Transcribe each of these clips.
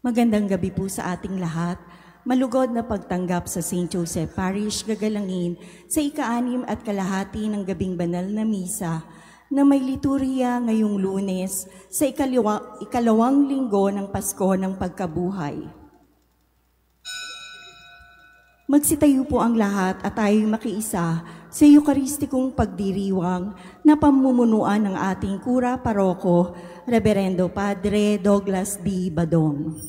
Magandang gabi po sa ating lahat. Malugod na pagtanggap sa St. Joseph Parish gagalangin sa ika-6 at kalahati ng gabing banal na misa na may liturhiya ngayong Lunes sa ikalawang linggo ng Pasko ng Pagkabuhay. Magsitayo po ang lahat at tayo'y makiisa sa Eucharistikong pagdiriwang na pamumunuan ng ating Kura Paroko, Reverendo Padre Douglas D. Badong.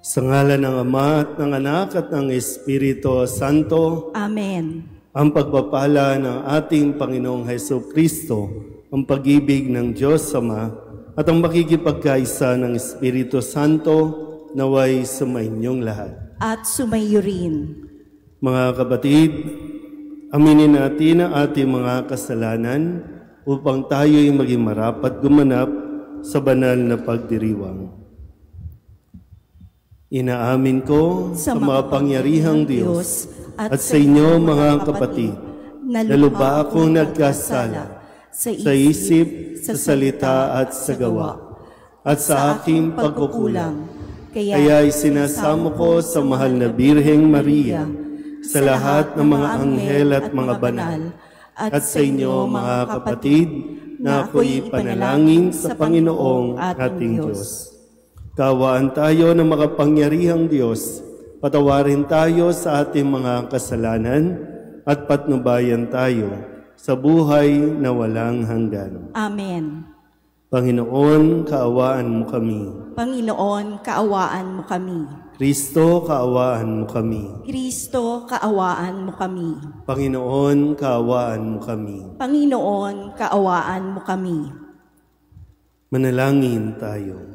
Sa ngalan ng Ama at ng Anak at ng Espiritu Santo. Amen. Ang pagpapala ng ating Panginoong Hesukristo, ang pag-ibig ng Diyos Ama, at ang makikipagkaisa ng Espiritu Santo naway sumainyong lahat. At sumayo rin. Mga kapatid, aminin natin ang ating mga kasalanan upang tayo'y maging marapat gumanap sa banal na pagdiriwang. Inaamin ko sa mapangyarihang Diyos at sa inyo mga kapatid na lubha akong nagkasala sa isip, sa salita at sa gawa at sa aking pagkukulang. Kaya isinasamo ko sa mahal na Birheng Maria, sa lahat ng mga anghel at mga banal, at sa inyo mga kapatid na ako'y ipanalangin sa Panginoong ating Diyos. Kaawaan tayo ng makapangyarihang Diyos, patawarin tayo sa ating mga kasalanan at patnubayan tayo sa buhay na walang hanggan. Amen. Panginoon, kaawaan mo kami. Panginoon, kaawaan mo kami. Kristo, kaawaan mo kami. Kristo, kaawaan mo kami. Panginoon, kaawaan mo kami. Panginoon, kaawaan mo kami. Manalangin tayo.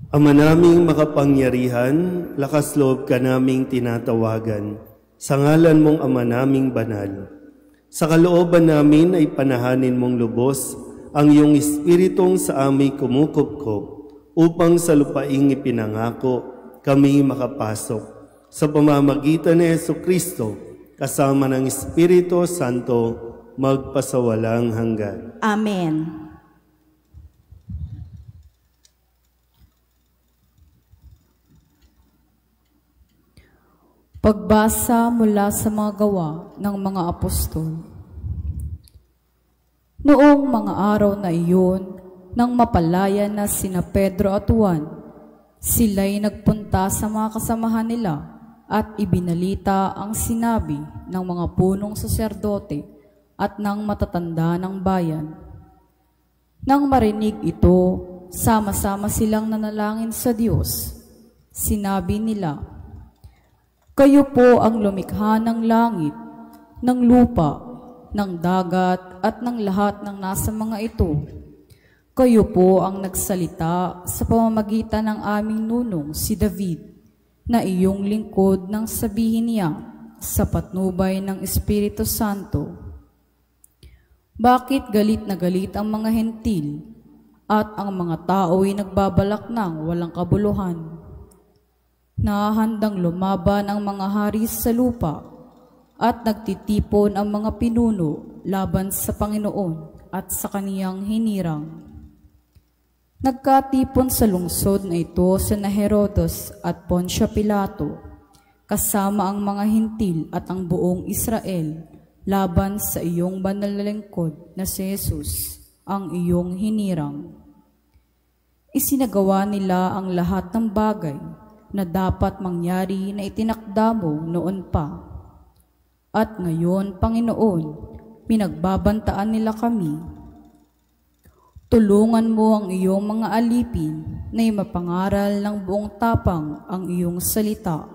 Ama naming makapangyarihan, lakas loob ka naming tinatawagan, sa ngalan mong Ama naming banal. Sa kalooban namin ay panahanin mong lubos ang iyong Espiritong sa aming kumukupkop, upang sa lupaing ipinangako kami makapasok. Sa pamamagitan ni Jesucristo, kasama ng Espiritu Santo, magpasawalang hanggan. Amen. Pagbasa mula sa mga gawa ng mga apostol. Noong mga araw na iyon, nang mapalaya na sina Pedro at Juan, sila'y nagpunta sa mga kasamahan nila at ibinalita ang sinabi ng mga punong saserdote at ng matatanda ng bayan. Nang marinig ito, sama-sama silang nanalangin sa Diyos. Sinabi nila, "Kayo po ang lumikha ng langit, ng lupa, ng dagat at ng lahat ng nasa mga ito. Kayo po ang nagsalita sa pamamagitan ng aming nunong si David, na iyong lingkod nang sabihin niya sa patnubay ng Espiritu Santo. Bakit galit na galit ang mga hentil at ang mga tao'y nagbabalak ng walang kabuluhan? Nahahandang lumaban ang mga hari sa lupa at nagtitipon ang mga pinuno laban sa Panginoon at sa kaniyang hinirang. Nagkatipon sa lungsod na ito sina Herodes at Poncio Pilato, kasama ang mga hintil at ang buong Israel laban sa iyong banal na lingkod na si Jesus, ang iyong hinirang. Isinagawa nila ang lahat ng bagay na dapat mangyari na itinakda mo noon pa. At ngayon, Panginoon, pinagbabantaan nila kami. Tulungan mo ang iyong mga alipin na mapangaral ng buong tapang ang iyong salita.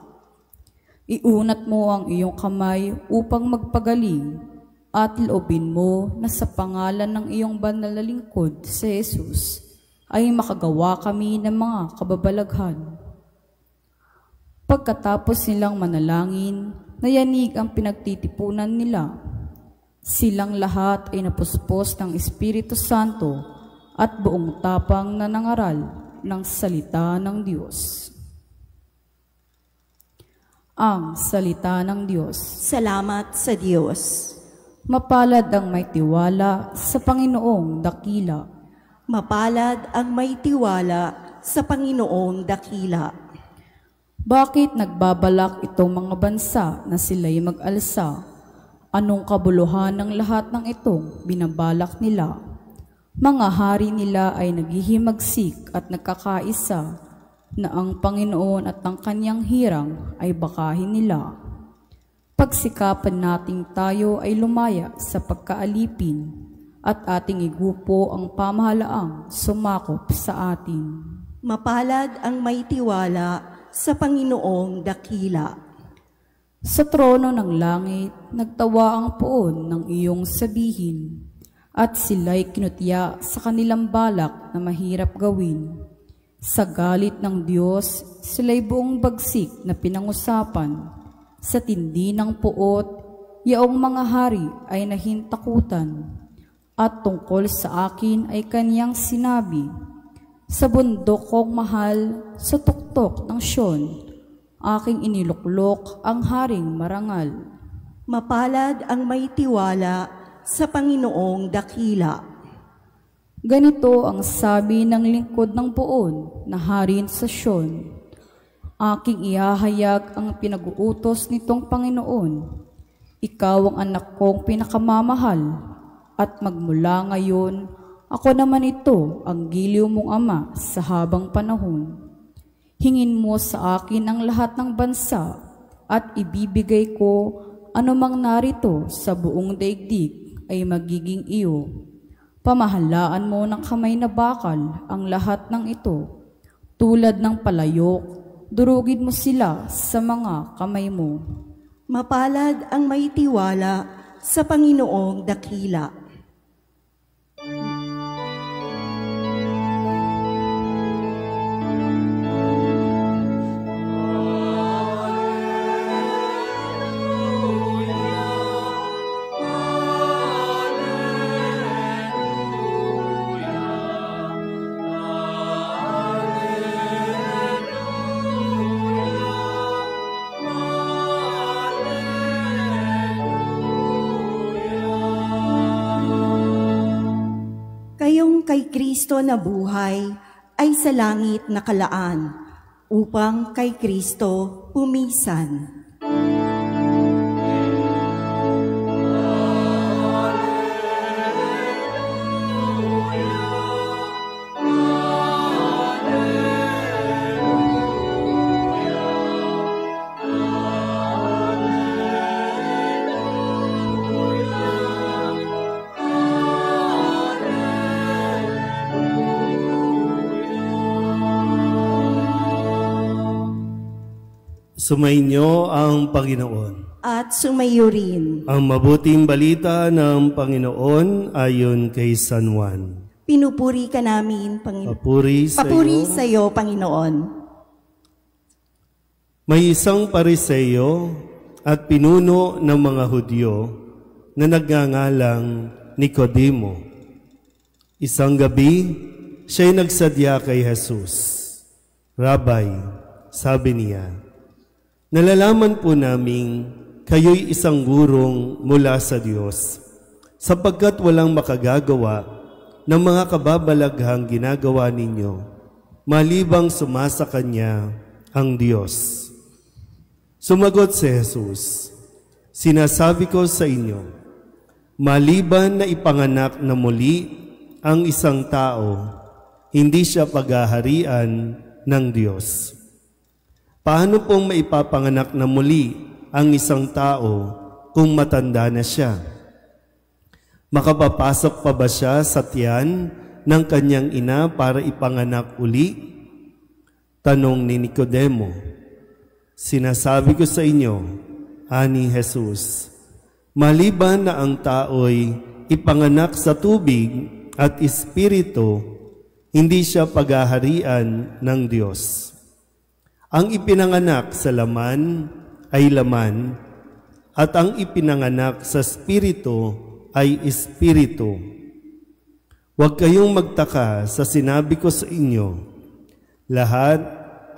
Iunat mo ang iyong kamay upang magpagaling at loobin mo na sa pangalan ng iyong banal na lingkod si Jesus ay makagawa kami ng mga kababalaghan. Pagkatapos nilang manalangin, nayanig ang pinagtitipunan nila. Silang lahat ay napuspos ng Espiritu Santo at buong tapang na nangaral ng salita ng Diyos. Ang salita ng Diyos. Salamat sa Diyos. Mapalad ang may tiwala sa Panginoong dakila. Mapalad ang may tiwala sa Panginoong dakila. Bakit nagbabalak itong mga bansa na sila'y mag-alsa? Anong kabuluhan ng lahat ng itong binabalak nila? Mga hari nila ay naghihimagsik at nagkakaisa na ang Panginoon at ang kanyang hirang ay bakahin nila. Pagsikapan nating tayo ay lumaya sa pagkaalipin at ating igupo ang pamahalaang sumakop sa atin. Mapalad ang may tiwala sa Panginoong dakila. Sa trono ng langit, nagtawa ang poon ng iyong sabihin, at sila'y kinutya sa kanilang balak na mahirap gawin. Sa galit ng Diyos, sila'y buong bagsik na pinangusapan. Sa tindi ng puot, yaong mga hari ay nahintakutan. At tungkol sa akin ay kaniyang sinabi, sa bundok kong mahal, sa tuktok ng Sion, aking iniluklok ang haring marangal. Mapalad ang may tiwala sa Panginoong dakila. Ganito ang sabi ng lingkod ng poon na harin sa Sion, aking ihahayag ang pinag-uutos nitong Panginoon. Ikaw ang anak kong pinakamamahal, at magmula ngayon, ako naman ito ang giliw mong ama sa habang panahon. Hingin mo sa akin ang lahat ng bansa, at ibibigay ko anumang narito sa buong daigdig ay magiging iyo. Pamahalaan mo ng kamay na bakal ang lahat ng ito. Tulad ng palayok, durugin mo sila sa mga kamay mo. Mapalad ang may tiwala sa Panginoong dakila. Kayong kay Kristo na buhay ay sa langit nakalaan, upang kay Kristo pumisan. Sumainyo ang Panginoon. At sumayo rin. Ang mabuting balita ng Panginoon ayon kay San Juan. Pinupuri ka namin, Panginoon. Papuri sa iyo, Panginoon. May isang Pariseo at pinuno ng mga Hudyo na nagngangalang Nicodemo. Isang gabi, siya'y nagsadya kay Jesus. Rabay, sabi niya, nalalaman po naming kayo'y isang gurong mula sa Diyos, sapagkat walang makagagawa ng mga kababalaghang ginagawa ninyo, malibang sumasa Kanya ang Diyos. Sumagot si Jesus, sinasabi ko sa inyo, maliban na ipanganak na muli ang isang tao, hindi siya paghaharian ng Diyos. Paano pong maipapanganak na muli ang isang tao kung matanda na siya? Makapapasok pa ba siya sa tiyan ng kanyang ina para ipanganak uli? Tanong ni Nicodemo. Sinasabi ko sa inyo, ani Jesus, maliban na ang tao'y ipanganak sa tubig at espiritu, hindi siya paghaharian ng Diyos. Ang ipinanganak sa laman ay laman, at ang ipinanganak sa espiritu ay espiritu. Huwag kayong magtaka sa sinabi ko sa inyo, lahat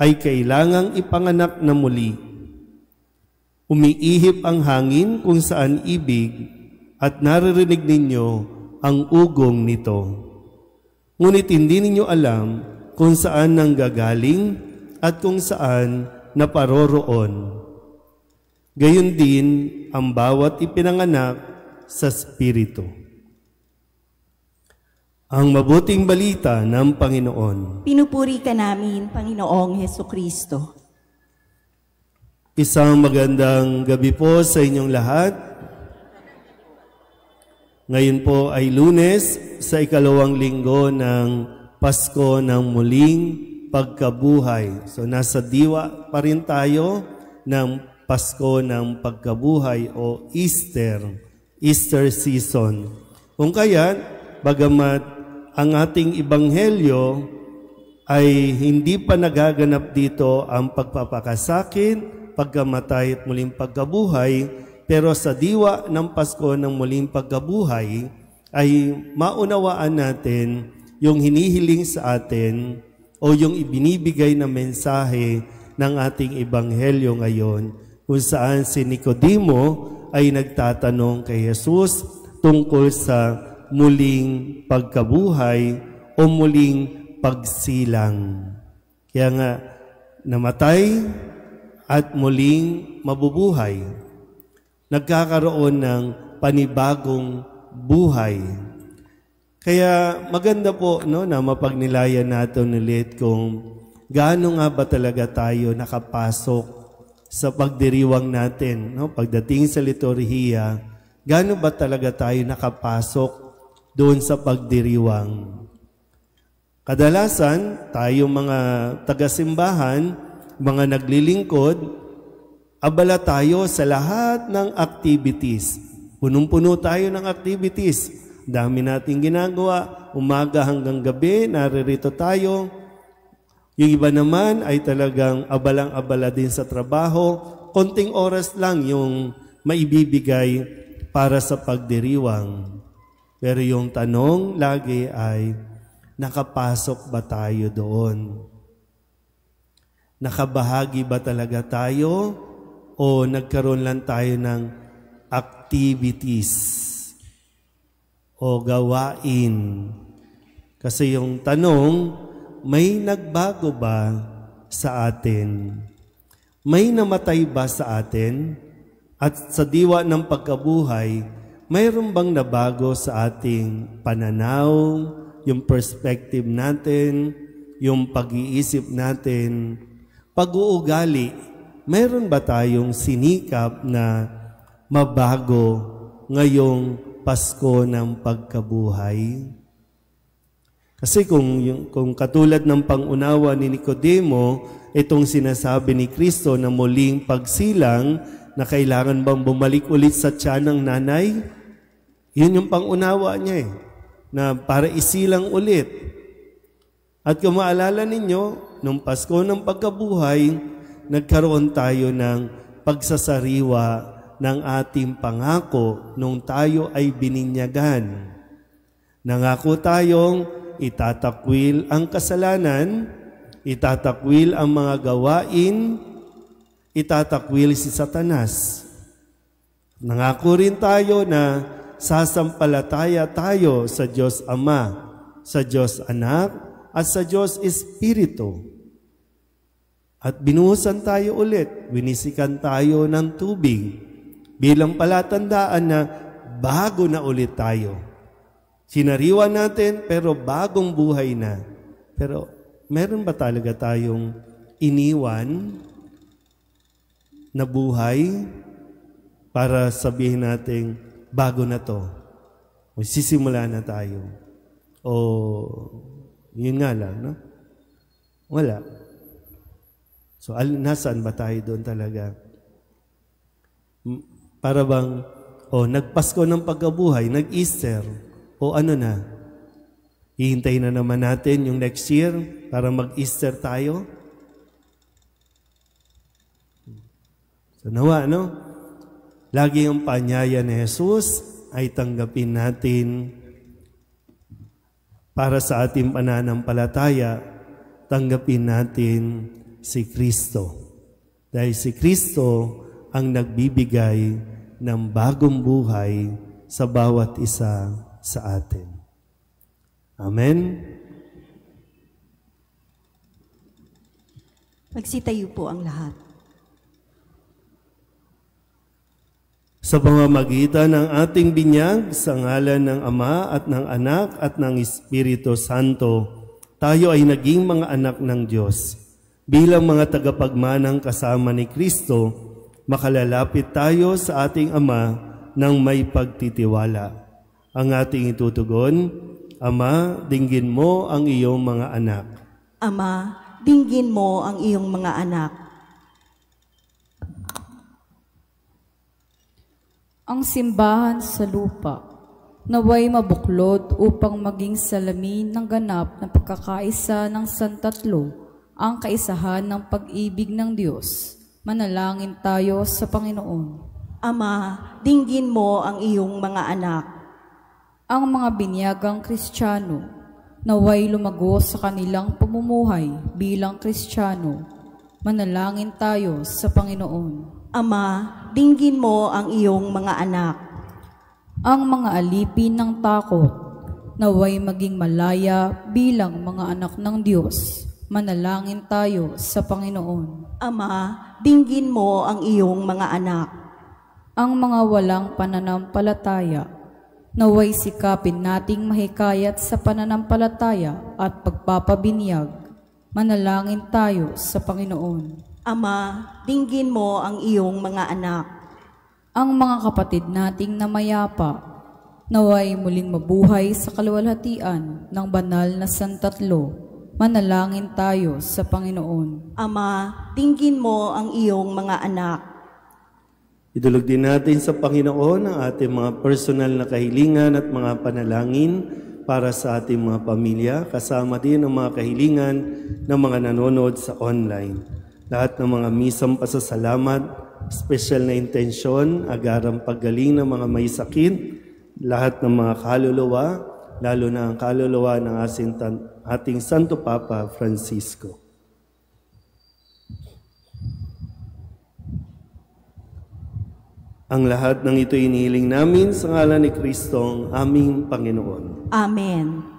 ay kailangang ipanganak na muli. Umiihip ang hangin kung saan ibig, at naririnig ninyo ang ugong nito. Ngunit hindi ninyo alam kung saan nanggagaling at kung saan naparoroon. Gayon din ang bawat ipinanganak sa Espiritu. Ang mabuting balita ng Panginoon. Pinupuri ka namin, Panginoong Hesukristo. Isang magandang gabi po sa inyong lahat. Ngayon po ay Lunes sa ikalawang linggo ng Pasko ng muling pagkabuhay. So nasa diwa pa rin tayo ng Pasko ng pagkabuhay o Easter season. Kung kaya, bagamat ang ating ebanghelyo ay hindi pa nagaganap dito ang pagpapakasakit, pagkamatay at muling pagkabuhay, pero sa diwa ng Pasko ng muling pagkabuhay ay maunawaan natin yung hinihiling sa atin o yung ibinibigay na mensahe ng ating ebanghelyo ngayon, kung saan si Nicodemo ay nagtatanong kay Jesus tungkol sa muling pagkabuhay o muling pagsilang. Kaya nga, namatay at muling mabubuhay. Nagkakaroon ng panibagong buhay. Kaya maganda po na mapagnilayan natin ulit kung gaano nga ba talaga tayo nakapasok sa pagdiriwang natin. Pagdating sa liturhiya, gaano ba talaga tayo nakapasok doon sa pagdiriwang? Kadalasan, tayo mga taga-simbahan, mga naglilingkod, abala tayo sa lahat ng activities. Punong-puno tayo ng activities. Dami nating ginagawa, umaga hanggang gabi, naririto tayo. Yung iba naman ay talagang abalang-abala din sa trabaho. Konting oras lang yung maibibigay para sa pagdiriwang. Pero yung tanong lagi ay, nakapasok ba tayo doon? Nakabahagi ba talaga tayo o nagkaroon lang tayo ng activities o gawain? Kasi yung tanong, may nagbago ba sa atin? May namatay ba sa atin? At sa diwa ng pagkabuhay, mayroon bang nabago sa ating pananaw, yung perspective natin, yung pag-iisip natin, pag-uugali? Mayroon ba tayong sinikap na mabago ngayong Pasko ng pagkabuhay? Kasi kung katulad ng pangunawa ni Nicodemo, itong sinasabi ni Kristo na muling pagsilang, na kailangan bang bumalik ulit sa tiyan ng nanay? Yun yung pangunawa niya na para isilang ulit. At kung maalala ninyo, nung Pasko ng pagkabuhay, nagkaroon tayo ng pagsasariwa ng ating pangako nung tayo ay bininyagan. Nangako tayong itatakwil ang kasalanan, itatakwil ang mga gawain, itatakwil si Satanas. Nangako rin tayo na sasampalataya tayo sa Diyos Ama, sa Diyos Anak, at sa Diyos Espiritu. At binuhusan tayo ulit, winisikan tayo ng tubig, bilang palatandaan na bago na ulit tayo. Sinariwa natin, pero bagong buhay na. Pero meron ba talaga tayong iniwan na buhay para sabihin natin, bago na to? O sisimula na tayo. O yun nga lang, no? Wala. So, nasaan ba tayo doon talaga? Para bang, nagpasko ng pagkabuhay, nag-Easter, o ano na? Hihintayin na naman natin yung next year para mag-Easter tayo? So, nawa, no? Lagi yung paanyaya ni Jesus ay tanggapin natin para sa ating pananampalataya, tanggapin natin si Kristo. Dahil si Kristo ang nagbibigay ng bagong buhay sa bawat isa sa atin. Amen? Magsitayo po ang lahat. Sa pamamagitan ng ating binyag, sa ngalan ng Ama at ng Anak at ng Espiritu Santo, tayo ay naging mga anak ng Diyos. Bilang mga tagapagmanang kasama ni Kristo, makalalapit tayo sa ating Ama ng may pagtitiwala. Ang ating itutugon, Ama, dinggin mo ang iyong mga anak. Ama, dinggin mo ang iyong mga anak. Ang simbahan sa lupa, naway mabuklod upang maging salamin ng ganap na pagkakaisa ng Santatlo, ang kaisahan ng pag-ibig ng Diyos. Manalangin tayo sa Panginoon. Ama, dinggin mo ang iyong mga anak. Ang mga binyagang Kristiyano, naway lumago sa kanilang pamumuhay bilang Kristiyano. Manalangin tayo sa Panginoon. Ama, dinggin mo ang iyong mga anak. Ang mga alipin ng takot, naway maging malaya bilang mga anak ng Diyos. Manalangin tayo sa Panginoon. Ama, dinggin mo ang iyong mga anak. Ang mga walang pananampalataya, naway sikapin nating mahikayat sa pananampalataya at pagpapabinyag. Manalangin tayo sa Panginoon. Ama, dinggin mo ang iyong mga anak. Ang mga kapatid nating namayapa, naway muling mabuhay sa kaluwalhatian ng banal na Santatlo. Manalangin tayo sa Panginoon. Ama, dinggin mo ang iyong mga anak. Idulog din natin sa Panginoon ang ating mga personal na kahilingan at mga panalangin para sa ating mga pamilya, kasama din ang mga kahilingan ng mga nanonood sa online. Lahat ng mga misang pasasalamat, special na intensyon, agarang paggaling ng mga may sakit, lahat ng mga kaluluwa, lalo na ang kaluluwa ng ating Santo Papa Francisco. Ang lahat ng ito inihiling namin sa ngalan ni Kristong aming Panginoon. Amen.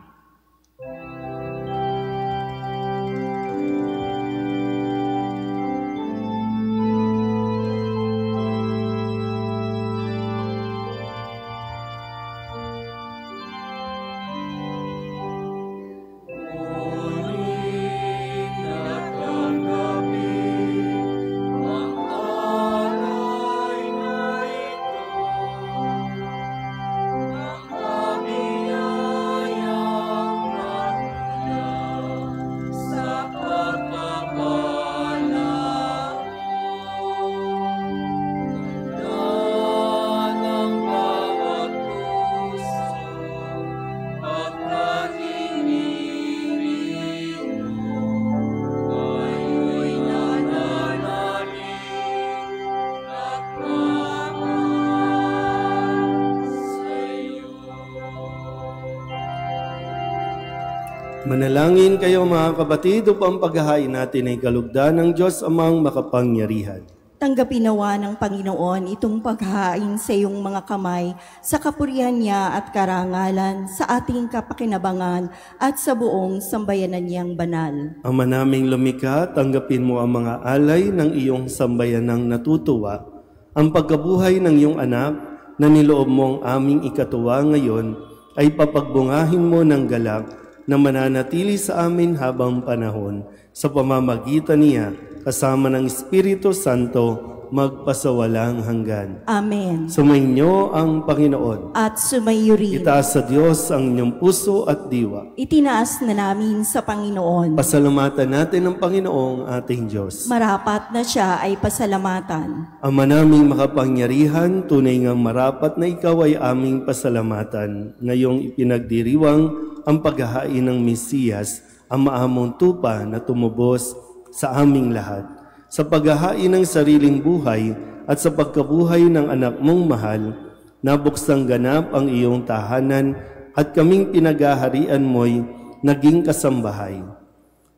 Manalangin kayo mga kapatid upang paghahain natin ay kalugdan ng Diyos amang makapangyarihan. Tanggapin nawa ng Panginoon itong paghahain sa iyong mga kamay sa kapurihan niya at karangalan sa ating kapakinabangan at sa buong sambayanan niyang banal. Ama naming lumikha, tanggapin mo ang mga alay ng iyong sambayanang natutuwa, ang pagkabuhay ng iyong anak na niloob mong aming ikatuwa ngayon ay papagbungahin mo ng galak na mananatili sa amin habang panahon sa pamamagitan niya kasama ng Espiritu Santo magpasawalang hanggan. Amen. Sumainyo ang Panginoon. At sumayo rin. Itaas sa Diyos ang inyong puso at diwa. Itinaas na namin sa Panginoon. Pasalamatan natin ang Panginoong ating Diyos. Marapat na siya ay pasalamatan. Ama naming makapangyarihan, tunay ngang marapat na ikaw ay aming pasalamatan. Ngayong ipinagdiriwang ang paghahain ng Mesiyas, ang maamong tupa na tumubos sa aming lahat. Sa paghahain ng sariling buhay at sa pagkabuhay ng anak mong mahal, nabuksang ganap ang iyong tahanan at kaming pinaghaharian mo'y naging kasambahay.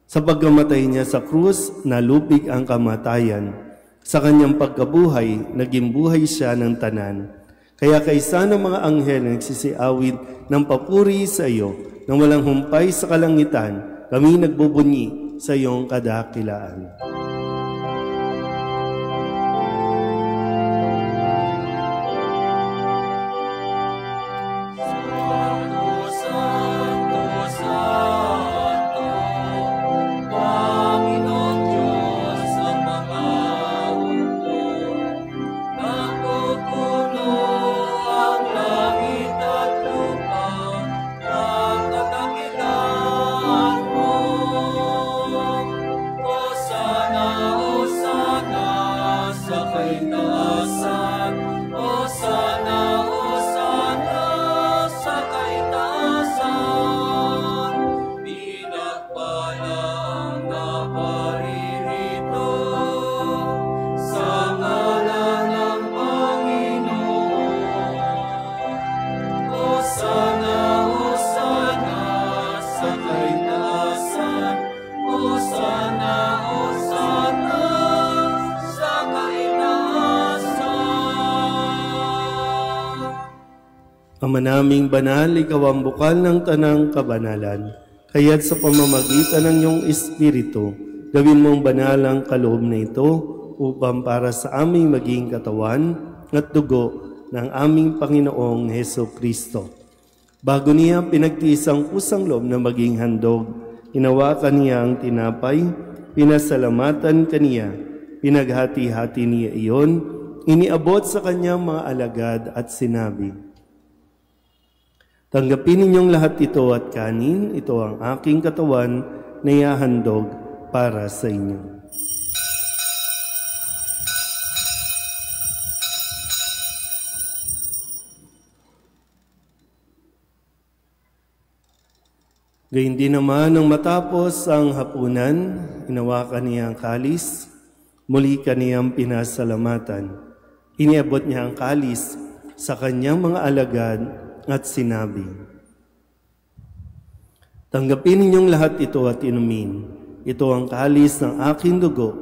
Sa pagkamatay niya sa krus, nalupig ang kamatayan. Sa kanyang pagkabuhay, naging buhay siya ng tanan. Kaya kaysa ng mga anghel na nagsisiawid ng papuri sa iyo, nang walang humpay sa kalangitan, kami nagbubunyi sa iyong kadakilaan. Ama naming banal, ikaw ang bukal ng tanang kabanalan. Kaya't sa pamamagitan ng iyong Espiritu, gawin mong banal ang kaloob na ito upang para sa aming maging katawan at dugo ng aming Panginoong Hesukristo. Bago niya pinagtiis ang kusang loob na maging handog, hinawakan niya ang tinapay, pinasalamatan kaniya, pinaghati-hati niya iyon, iniabot sa kanyang mga alagad at sinabi, "Tanggapin ninyong lahat ito at kanin, ito ang aking katawan na ihahandog para sa inyo." Gayun din naman nang matapos ang hapunan, hinawakan niya ang kalis, muli kaniyang pinasalamatan. Iniabot niya ang kalis sa kanyang mga alagad at sinabi, "Tanggapin ninyong lahat ito at inumin. Ito ang kalis ng aking dugo,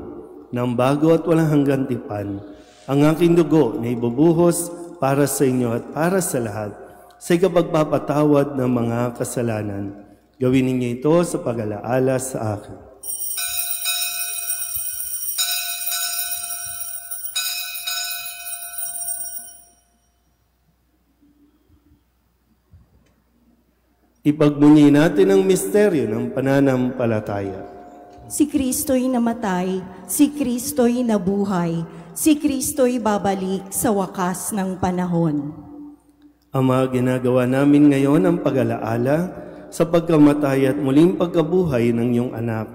ng bago at walang hanggang tipan. Ang aking dugo na ibubuhos para sa inyo at para sa lahat, sa ikapagpapatawad ng mga kasalanan. Gawin ninyo ito sa pag-alaala sa akin." Ipagmuni natin ang misteryo ng pananampalataya. Si Kristo'y namatay, si Kristo'y nabuhay, si Kristo'y babalik sa wakas ng panahon. Ama, ginagawa namin ngayon ang pag-alaala sa pagkamatay at muling pagkabuhay ng iyong anak.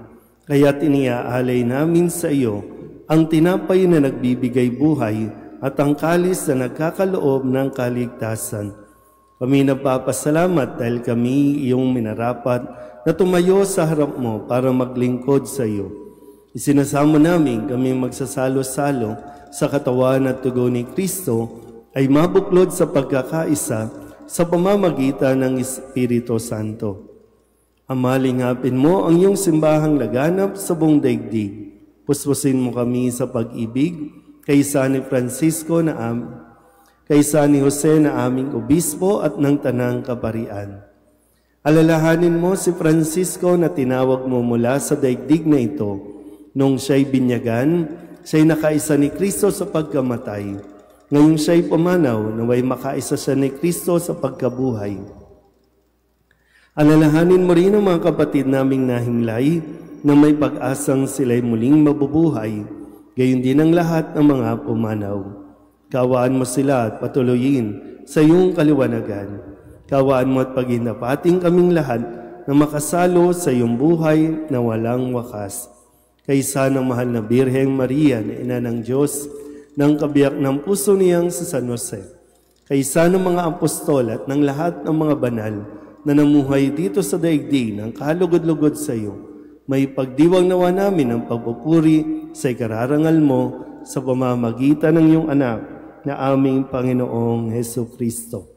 Kaya't iniaalay namin sa iyo ang tinapay na nagbibigay buhay at ang kalis na nagkakaloob ng kaligtasan. Kami nagpapasalamat dahil kami iyong minarapat na tumayo sa harap mo para maglingkod sa iyo. Isinasamo namin kami magsasalo-salo sa katawan at dugo ni Kristo ay mabuklod sa pagkakaisa sa pamamagitan ng Espiritu Santo. Ama, lingapin mo ang iyong simbahang laganap sa buong daigdig. Puspusin mo kami sa pag-ibig kay San Francisco kay San Jose na aming obispo at ng tanang kaparian. Alalahanin mo si Francisco na tinawag mo mula sa daigdig na ito. Nung siya'y binyagan, siya'y nakaisa ni Kristo sa pagkamatay. Ngayong siya'y pumanaw, naway makaisa siya ni Kristo sa pagkabuhay. Alalahanin mo rin ang mga kapatid naming nahimlay na may pag-asang sila'y muling mabubuhay. gayon din ang lahat ng mga pumanaw. Kawaan mo sila at patuloyin sa iyong kaliwanagan. Kawaan mo at paginapating kaming lahat na makasalo sa iyong buhay na walang wakas. Kaysa ng mahal na Birheng Maria na Ina ng Diyos, ng kabiyak ng puso niyang sa San Jose, kaysa ng mga apostol at ng lahat ng mga banal na namuhay dito sa daigdig ng kalugod-lugod sa iyo, may pagdiwang nawa namin ang pagpupuri sa ikararangal mo sa pamamagitan ng iyong anak na aming Panginoong Hesukristo.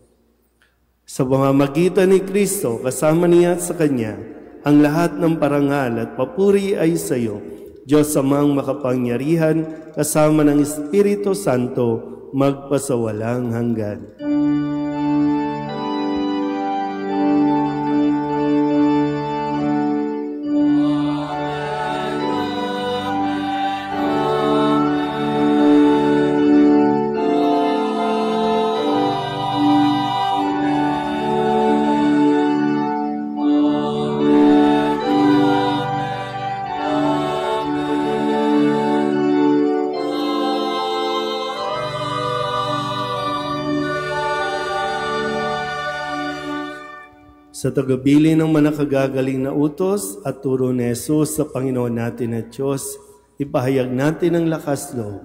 Sa pamamagitan ni Kristo, kasama niya at sa Kanya, ang lahat ng parangal at papuri ay sa iyo, Diyos Amang makapangyarihan, kasama ng Espiritu Santo, magpasawalang hanggan. Sa tagabili ng manakagagaling na utos at turo ni Jesus sa Panginoon natin at Diyos, ipahayag natin ang lakas loob.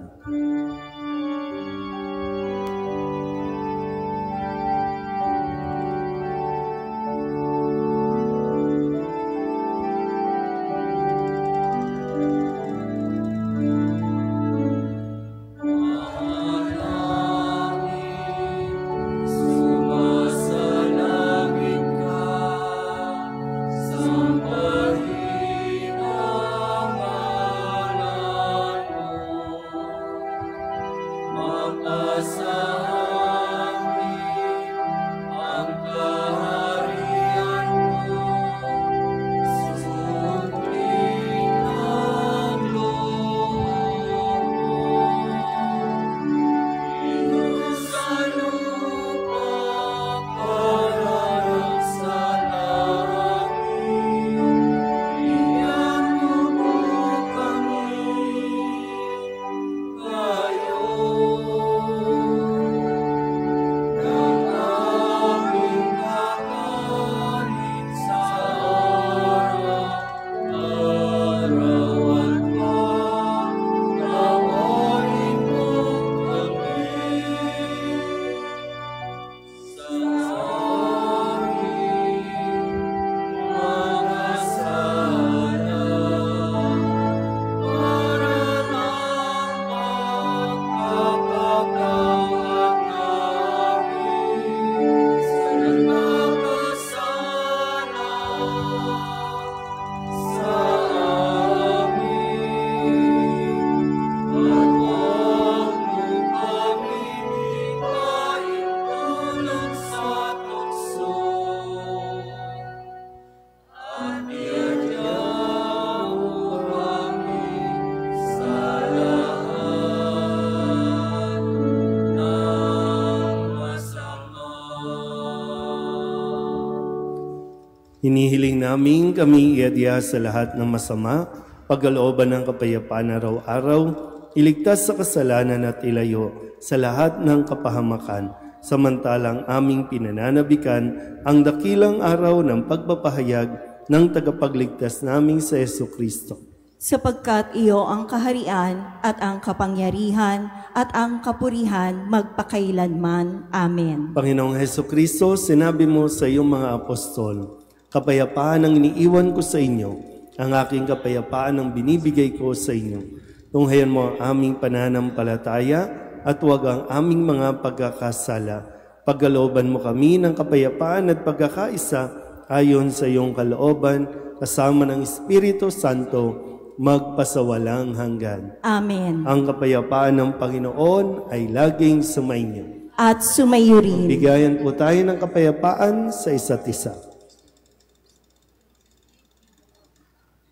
Hinihiling namin kami iadya sa lahat ng masama, pagkalooban ng kapayapaan araw-araw, iligtas sa kasalanan at ilayo sa lahat ng kapahamakan, samantalang aming pinananabikan ang dakilang araw ng pagpapahayag ng tagapagligtas naming sa Jesucristo. Sapagkat iyo ang kaharian at ang kapangyarihan at ang kapurihan magpakailanman. Amen. Panginoong Jesucristo, sinabi mo sa iyong mga apostol, kapayapaan ang iniiwan ko sa inyo, ang aking kapayapaan ang binibigay ko sa inyo. Tunghayan mo ang aming pananampalataya at huwag ang aming mga pagkakasala. Pagkalooban mo kami ng kapayapaan at pagkakaisa ayon sa iyong kalooban, kasama ng Espiritu Santo, magpasawalang hanggan. Amen. Ang kapayapaan ng Panginoon ay laging sumainyo. At sumayo rin. Bigayan po tayo ng kapayapaan sa isa't isa.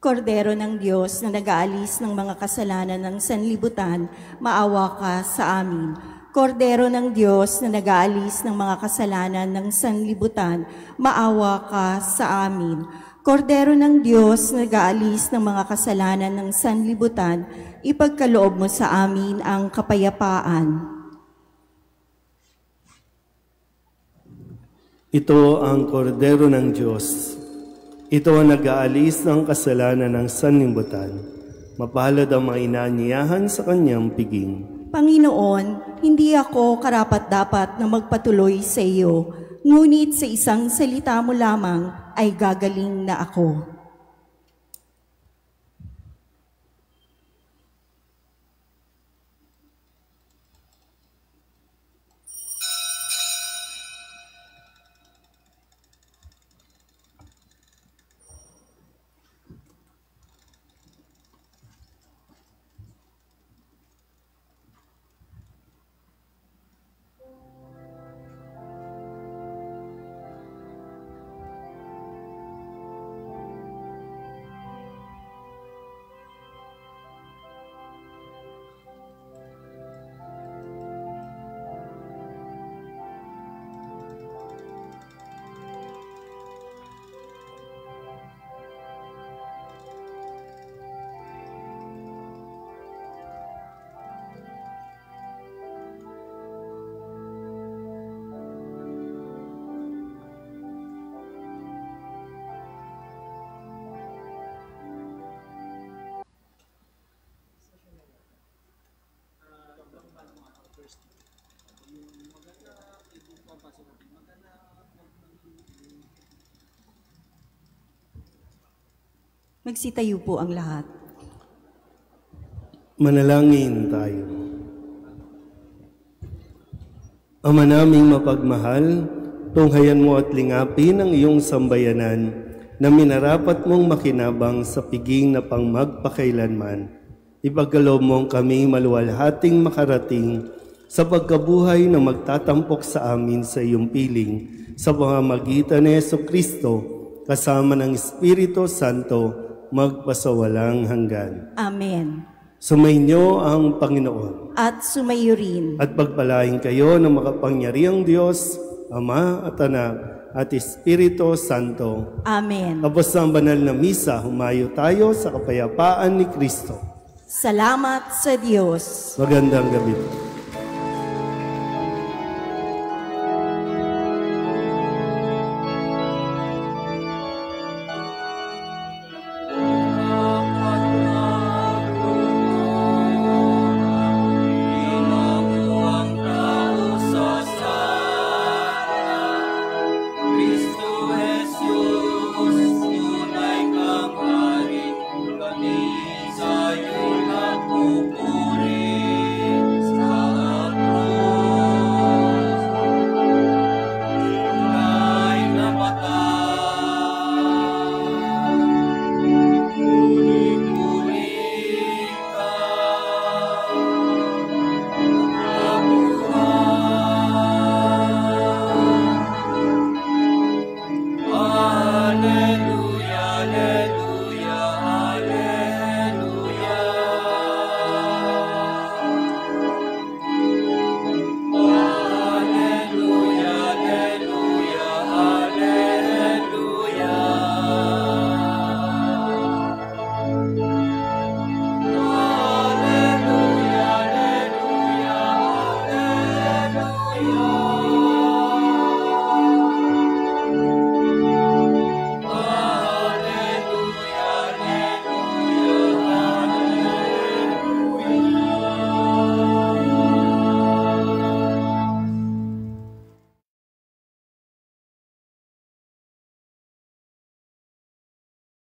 Kordero ng Diyos na nag-aalis ng mga kasalanan ng sanlibutan, maawa ka sa amin. Kordero ng Diyos na nag-aalis ng mga kasalanan ng sanlibutan, maawa ka sa amin. Kordero ng Diyos, nag-aalis ng mga kasalanan ng sanlibutan, ipagkaloob mo sa amin ang kapayapaan. Ito ang kordero ng Diyos. Ito ang nag-aalis ng kasalanan ng sanlibutan. Mapalad ang mga inaanyayahan sa kanyang piging. Panginoon, hindi ako karapat-dapat na magpatuloy sa iyo, ngunit sa isang salita mo lamang ay gagaling na ako. Magsitayo po ang lahat. Manalangin tayo. Ama naming mapagmahal, tunghayan mo at lingapin ang iyong sambayanan na minarapat mong makinabang sa piging na pang magpakailanman. Ipagkaloob mong kami maluwalhating makarating sa pagkabuhay na magtatampok sa amin sa iyong piling sa pamamagitan ni Jesucristo kasama ng Espiritu Santo magpasawalang hanggan. Amen. Sumainyo ang Panginoon. At sumayo rin. At pagpalain kayo ng makapangyarihang Diyos, Ama at Anak at Espiritu Santo. Amen. Tapos ang banal na misa, humayo tayo sa kapayapaan ni Kristo. Salamat sa Diyos. Magandang gabi.